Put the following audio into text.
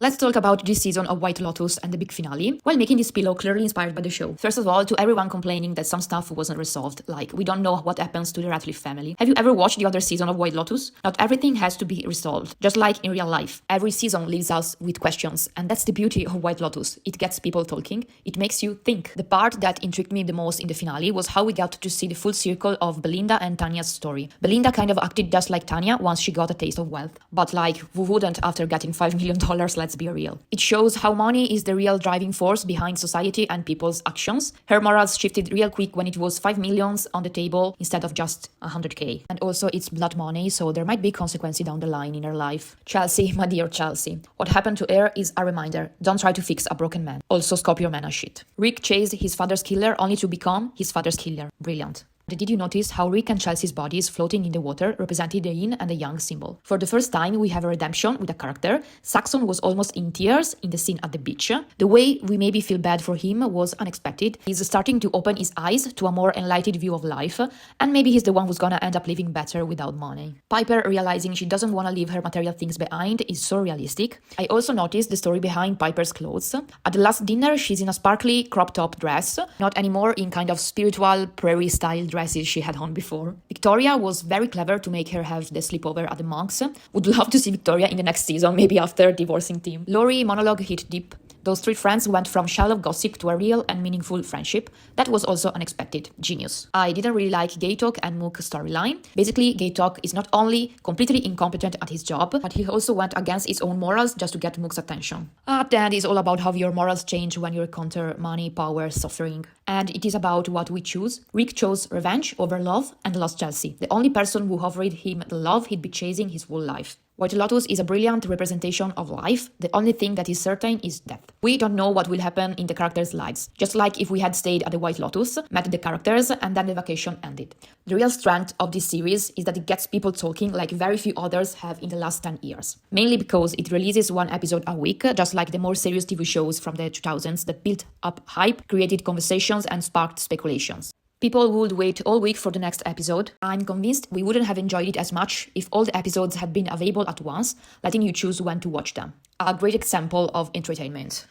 Let's talk about this season of White Lotus and the big finale, while making this pillow clearly inspired by the show. First of all, to everyone complaining that some stuff wasn't resolved, like we don't know what happens to the Radcliffe family. Have you ever watched the other season of White Lotus? Not everything has to be resolved, just like in real life. Every season leaves us with questions, and that's the beauty of White Lotus. It gets people talking, it makes you think. The part that intrigued me the most in the finale was how we got to see the full circle of Belinda and Tanya's story. Belinda kind of acted just like Tanya once she got a taste of wealth. But like, who wouldn't after getting $5 million, let's be real. It shows how money is the real driving force behind society and people's actions. Her morals shifted real quick when it was 5 millions on the table instead of just 100k. And also it's blood money, so there might be consequences down the line in her life. Chelsea, my dear Chelsea. What happened to her is a reminder. Don't try to fix a broken man. Also Scorpio man shit. Rick chased his father's killer only to become his father's killer. Brilliant. Did you notice how Rick and Chelsea's bodies floating in the water represented the yin and the yang symbol? For the first time, we have a redemption with a character. Saxon was almost in tears in the scene at the beach. The way we maybe feel bad for him was unexpected. He's starting to open his eyes to a more enlightened view of life, and maybe he's the one who's gonna end up living better without money. Piper realizing she doesn't want to leave her material things behind is so realistic. I also noticed the story behind Piper's clothes. At the last dinner, she's in a sparkly crop top dress, not anymore in kind of spiritual prairie style dresses she had on before. Victoria was very clever to make her have the sleepover at the Monks. Would love to see Victoria in the next season, maybe after divorcing Tim. Lori monologue hit deep. Those three friends went from shallow gossip to a real and meaningful friendship. That was also unexpected. Genius. I didn't really like Gay Talk and Mook storyline. Basically, Gay Talk is not only completely incompetent at his job, but he also went against his own morals just to get Mook's attention. At the end, it's all about how your morals change when you encounter money, power, suffering. And it is about what we choose. Rick chose revenge over love and lost Chelsea, the only person who offered him the love he'd be chasing his whole life. White Lotus is a brilliant representation of life. The only thing that is certain is death. We don't know what will happen in the characters' lives, just like if we had stayed at the White Lotus, met the characters, and then the vacation ended. The real strength of this series is that it gets people talking like very few others have in the last 10 years. Mainly because it releases one episode a week, just like the more serious TV shows from the 2000s that built up hype, created conversations, and sparked speculations. People would wait all week for the next episode. I'm convinced we wouldn't have enjoyed it as much if all the episodes had been available at once, letting you choose when to watch them. A great example of entertainment.